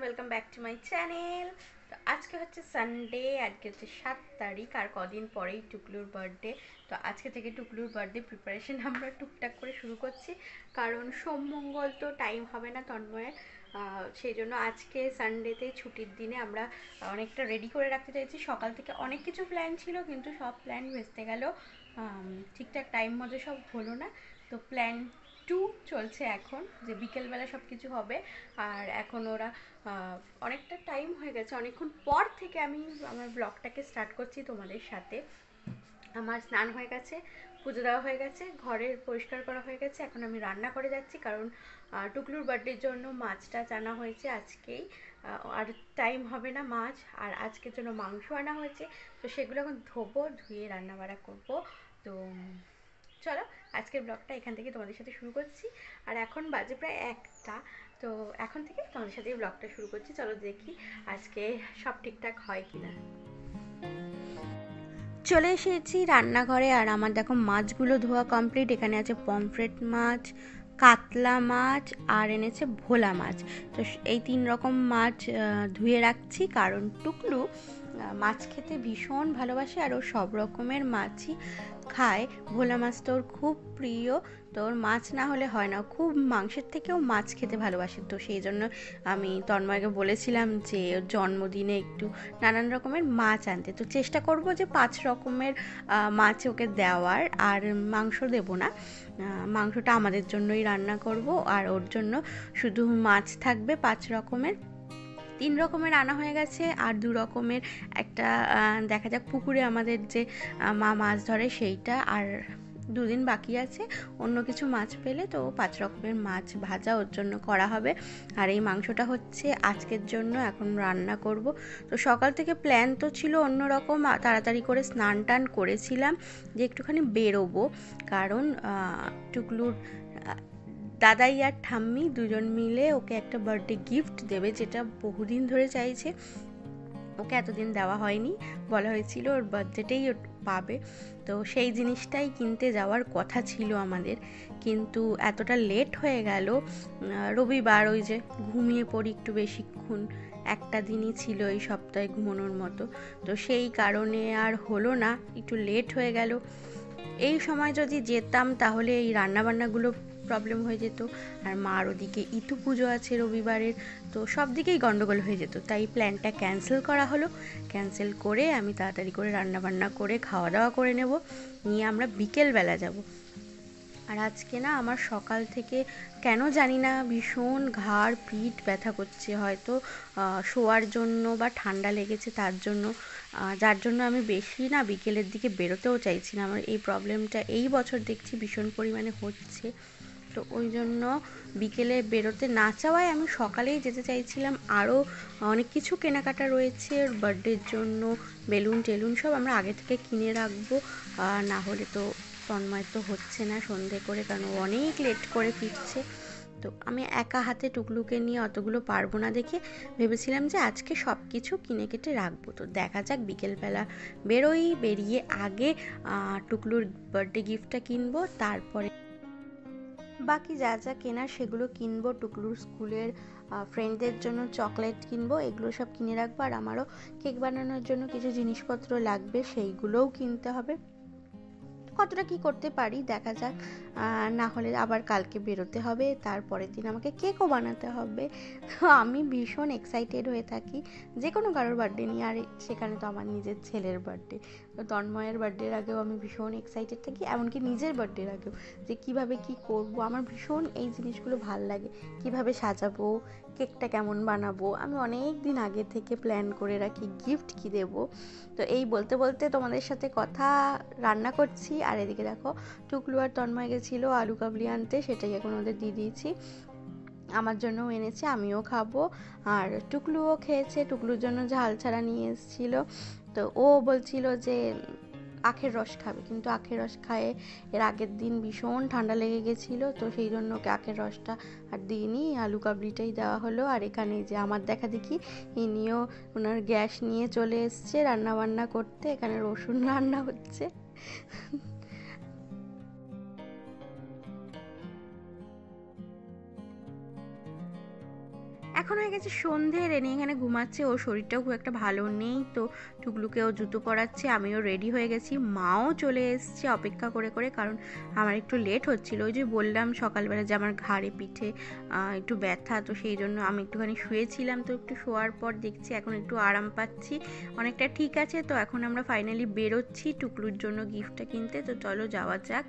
Welcome back to my channel. তো আজকে হচ্ছে সানডে, আজকে হচ্ছে 7 তারিখ, আর কদিন পরেই টুকলুর বার্থডে। তো আজকে থেকে টুকলুর বার্থডে প্রিপারেশন আমরা টুকটাক করে শুরু করছি, কারণ সোম মঙ্গল তো টাইম হবে না তন্ময়ের। সেই জন্য আজকে সানডেতে ছুটির দিনে আমরা অনেকটা রেডি করে রাখতে চাইছি। সকাল থেকে অনেক কিছু প্ল্যান ছিল, কিন্তু সব প্ল্যান ভেস্তে গেল, ঠিকঠাক টাইম মতো সব হলো না। তো প্ল্যান 2 চলছে এখন, যে বিকেলবেলা সব কিছু হবে। আর এখন ওরা অনেকটা টাইম হয়ে গেছে, অনেকক্ষণ পর থেকে আমি আমার ব্লগটাকে স্টার্ট করছি তোমাদের সাথে। আমার স্নান হয়ে গেছে, পুজো দেওয়া হয়ে গেছে, ঘরের পরিষ্কার করা হয়ে গেছে। এখন আমি রান্না করে যাচ্ছি, কারণ টুকলুর বার্থডের জন্য মাছটা আনা হয়েছে আজকেই। আর টাইম হবে না মাছ, আর আজকের জন্য মাংস আনা হয়েছে। তো সেগুলো এখন ধোবো, ধুয়ে রান্না বাড়া করবো। তো চলো আজকের ব্লগটা এখান থেকে তোমাদের সাথে শুরু করছি। আর এখন বাজে প্রায় 1টা। তো এখন থেকে তোমাদের সাথে ব্লগটা শুরু করছি। চলো দেখি আজকে সব ঠিকঠাক হয় কিনা। চলে এসেছি রান্নাঘরে, আর আমার দেখো মাছগুলো ধোয়া কমপ্লিট। এখানে আছে পমফ্রেট মাছ, কাতলা মাছ, আর এনেছে ভোলা মাছ। তো এই 3 রকম মাছ ধুয়ে রাখছি, কারণ টুকলু মাছ খেতে ভীষণ ভালোবাসে, আর ও সব রকমের মাছই খায়। ভোলা মাছ তো ওর খুব প্রিয়, তো ওর মাছ না হলে হয় না। খুব মাংসের থেকেও মাছ খেতে ভালোবাসে। তো সেই জন্য আমি তন্ময়কে বলেছিলাম যে ওর জন্মদিনে একটু নানান রকমের মাছ আনতে। তো চেষ্টা করব যে 5 রকমের মাছ ওকে দেওয়ার, আর মাংস দেব না। মাংসটা আমাদের জন্যই রান্না করব, আর ওর জন্য শুধু মাছ থাকবে 5 রকমের। 3 রকমের আনা হয়ে গেছে, আর 2 রকমের একটা দেখা যাক পুকুরে আমাদের যে মা মাছ ধরে সেইটা, আর 2 দিন বাকি আছে। অন্য কিছু মাছ পেলে তো 5 রকমের মাছ ভাজা ওর জন্য করা হবে। আর এই মাংসটা হচ্ছে আজকের জন্য এখন রান্না করব। তো সকাল থেকে প্ল্যান তো ছিল অন্যরকম, তাড়াতাড়ি করে স্নান টান করেছিলাম যে একটুখানি বেরোবো, কারণ টুকলুর দাদাই আর ঠাম্মি দুজন মিলে ওকে একটা বার্থডে গিফট দেবে, যেটা বহুদিন ধরে চাইছে। ওকে এতদিন দেওয়া হয়নি, বলা হয়েছিল ওর বার্থডেতেই ও পাবে। তো সেই জিনিসটাই কিনতে যাওয়ার কথা ছিল আমাদের, কিন্তু এতটা লেট হয়ে গেল। রবিবার, ওই যে ঘুমিয়ে পড়ি একটু বেশিক্ষণ, একটা দিনই ছিল এই সপ্তাহে ঘুমানোর মতো। তো সেই কারণে আর হলো না, একটু লেট হয়ে গেল। এই সময় যদি যেতাম তাহলে এই রান্নাবান্নাগুলো প্রবলেম হয়ে যেত, আর মার ওদিকে ইতু পুজো আছে রবিবারের, তো সব দিকেই গন্ডগোল হয়ে যেত। তাই প্ল্যানটা ক্যান্সেল করা হলো। ক্যান্সেল করে আমি তাড়াতাড়ি করে রান্নাবান্না করে খাওয়া দাওয়া করে নেব, নিয়ে আমরা বিকেলবেলা যাব। আর আজকে না আমার সকাল থেকে কেন জানি না ভীষণ ঘাড় পিঠ ব্যথা করছে, হয়তো শোয়ার জন্য বা ঠান্ডা লেগেছে তার জন্য, যার জন্য আমি বেশি না বিকেলের দিকে বেরোতেও চাইছি না। আমার এই প্রবলেমটা এই বছর দেখছি ভীষণ পরিমাণে হচ্ছে। তো ওই জন্য বিকেলে বেরোতে না চাওয়ায় আমি সকালেই যেতে চাইছিলাম। আরও অনেক কিছু কেনাকাটা রয়েছে ওর বার্থডের জন্য, বেলুন টেলুন সব আমরা আগে থেকে কিনে রাখবো, না হলে তো তন্ময় তো হচ্ছে না সন্ধে করে, কারণ ও অনেক লেট করে ফিরছে। তো আমি একা হাতে টুকলুকে নিয়ে অতগুলো পারবো না দেখে ভেবেছিলাম যে আজকে সব কিছু কিনে কেটে রাখবো। তো দেখা যাক বিকেলবেলা বেরোই, বেরিয়ে আগে টুকলুর বার্থডে গিফটটা কিনবো, তারপরে বাকি যা যা কেনার সেগুলো কিনবো। টুকলুর স্কুলের ফ্রেন্ডদের জন্য চকলেট কিনবো, এগুলো সব কিনে রাখবো। আর আমারও কেক বানানোর জন্য কিছু জিনিসপত্র লাগবে, সেইগুলোও কিনতে হবে। কতটা কি করতে পারি দেখা যাক, না হলে আবার কালকে বেরোতে হবে, তারপরের দিন আমাকে কেকও বানাতে হবে। তো আমি ভীষণ এক্সাইটেড হয়ে থাকি যে কোনো কারোর বার্থডে নিয়ে, আর সেখানে তো আমার নিজের ছেলের বার্থডে। তো তন্ময়ের বার্থডের আগেও আমি ভীষণ এক্সাইটেড থাকি, এমনকি নিজের বার্থডের আগেও, যে কিভাবে কি করব। আমার ভীষণ এই জিনিসগুলো ভাল লাগে, কিভাবে সাজাবো, কেকটা কেমন বানাবো, আমি অনেক দিন আগে থেকে প্ল্যান করে রাখি গিফট কী দেবো। তো এই বলতে বলতে তোমাদের সাথে কথা, রান্না করছি। আর এদিকে দেখো টুকলু আর তন্ময় গেছিলো আলু কাবলি আনতে, সেটাই এখন ওদের দিয়ে দিয়েছি। আমার জন্যও এনেছে, আমিও খাবো, আর টুকলুও খেয়েছে। টুকলুর জন্য ঝাল ছাড়া নিয়ে এসেছিলো। তো ও বলছিল যে আখের রস খাবে, কিন্তু আখের রস খায়ে এর আগের দিন ভীষণ ঠান্ডা লেগে গেছিলো, তো সেই জন্য ওকে আখের রসটা আর দিইনি, আলু কাবলিটাই দেওয়া হলো। আর এখানে যে আমার দেখা দেখি ইনিও ওনার গ্যাস নিয়ে চলে এসছে রান্না বান্না করতে, এখানে রসুন রান্না হচ্ছে। এখন হয়ে গেছে সন্ধে, রেনি এখানে ঘুমাচ্ছে, ওর শরীরটাও খুব একটা ভালো নেই, তো টুকলুকেও জুতো পরাচ্ছে, আমিও রেডি হয়ে গেছি, মাও চলে এসছে অপেক্ষা করে করে, কারণ আমার একটু লেট হচ্ছিল, ওই যে বললাম সকালবেলা যে আমার ঘাড়ে পিঠে একটু ব্যথা, তো সেই জন্য আমি একটুখানি শুয়েছিলাম, তো একটু শোয়ার পর দেখছি এখন একটু আরাম পাচ্ছি, অনেকটা ঠিক আছে। তো এখন আমরা ফাইনালি বেরোচ্ছি টুকলুর জন্য গিফটটা কিনতে, তো চলো যাওয়া যাক।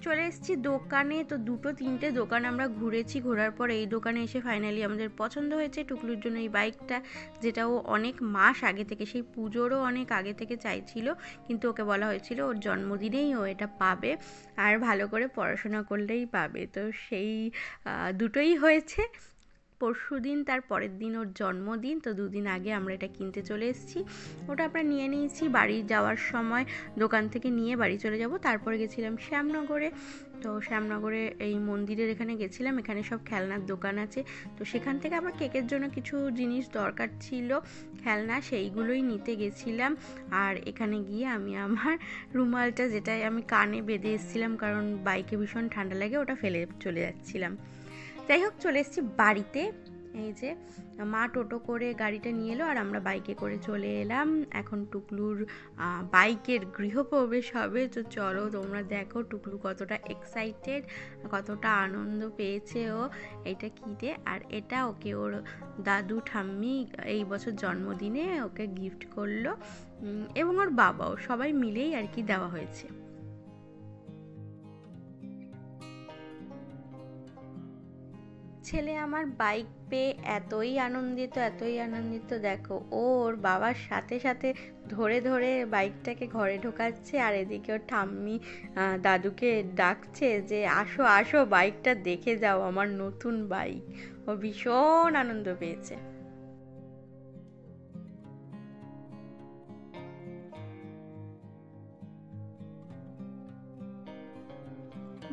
চলে এসেছি দোকানে, তো দুটো তিনটে দোকান আমরা ঘুরেছি, ঘোরার পর এই দোকানে এসে ফাইনালি আমাদের পছন্দ হয়েছে টুকলুর জন্য এই বাইকটা, যেটা ও অনেক মাস আগে থেকে, সেই পুজোরও অনেক আগে থেকে চাইছিল, কিন্তু ওকে বলা হয়েছিল ওর জন্মদিনেই ও এটা পাবে, আর ভালো করে পড়াশোনা করলেই পাবে, তো সেই দুটোই হয়েছে। পরশুদিন তার পরের দিন ওর জন্মদিন, তো দুদিন আগে আমরা এটা কিনতে চলে এসেছি, ওটা আমরা নিয়ে নিয়েছি, বাড়ি যাওয়ার সময় দোকান থেকে নিয়ে বাড়ি চলে যাব। তারপরে গেছিলাম শ্যামনগরে, তো শ্যামনগরে এই মন্দিরের এখানে গেছিলাম, এখানে সব খেলনার দোকান আছে, তো সেখান থেকে আমার কেকের জন্য কিছু জিনিস দরকার ছিল, খেলনা, সেইগুলোই নিতে গেছিলাম। আর এখানে গিয়ে আমি আমার রুমালটা, যেটাই আমি কানে বেঁধে এসেছিলাম কারণ বাইকে ভীষণ ঠান্ডা লাগে, ওটা ফেলে চলে যাচ্ছিলাম। যাই হোক, চলে এসেছি বাড়িতে, এই যে মা টোটো করে গাড়িটা নিয়ে এলো আর আমরা বাইকে করে চলে এলাম। এখন টুকলুর বাইকের গৃহপ্রবেশ হবে, তো চলো তোমরা দেখো টুকলু কতটা এক্সাইটেড, কতটা আনন্দ পেয়েছে ও এটা কিনে। আর এটা ওকে ওর দাদু ঠাম্মি এই বছর জন্মদিনে ওকে গিফট করলো, এবং ওর বাবাও, সবাই মিলেই আর কি দেওয়া হয়েছে। ছেলে আমার বাইক পেয়ে এতই আনন্দিত, দেখো ও ওর বাবার সাথে সাথে ধরে ধরে বাইকটাকে ঘরে ঢোকাচ্ছে, আর এদিকে ওর ঠাম্মি দাদুকে ডাকছে যে আসো আসো বাইকটা দেখে যাও, আমার নতুন বাইক। ও ভীষণ আনন্দ পেয়েছে।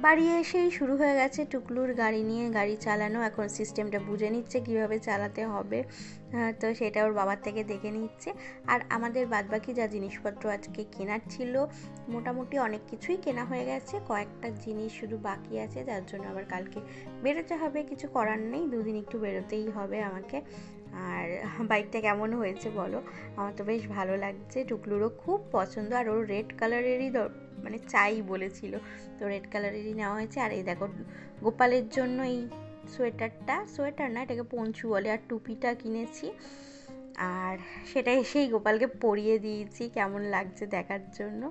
বাড়ি এসেই শুরু হয়ে গেছে টুকলুর গাড়ি নিয়ে গাড়ি চালানো, এখন সিস্টেমটা বুঝে নিচ্ছে কিভাবে চালাতে হবে, তো সেটা ওর বাবার থেকে দেখে নিচ্ছে। আর আমাদের বাদবাকি যা জিনিসপত্র আজকে কেনার ছিল, মোটামুটি অনেক কিছুই কেনা হয়ে গেছে, কয়েকটা জিনিস শুধু বাকি আছে, যার জন্য আবার কালকে বেরোতে হবে, কিছু করার নেই, দুদিন একটু বেরোতেই হবে আমাকে। আর বাইকটা কেমন হয়েছে বলো, আমার তো বেশ ভালো লাগছে, টুকলুরও খুব পছন্দ, আর ওর রেড কালারেরই মানে চাই বলেছিল, তো রেড কালারেরই নেওয়া হয়েছে। আর এই দেখো গোপালের জন্য এই সোয়েটার না, এটাকে পঞ্চু বলে, আর টুপিটা কিনেছি, আর সেটা এসেই গোপালকে পরিয়ে দিয়েছি, কেমন লাগছে দেখার জন্য।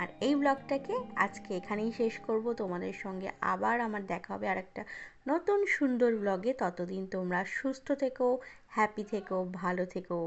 আর এই ব্লগটাকে আজকে এখানেই শেষ করব, তোমাদের সঙ্গে আবার আমার দেখা হবে আর একটা নতুন সুন্দর ব্লগে, ততদিন তোমরা সুস্থ থেকো, হ্যাপি থেকো, ভালো থেকো।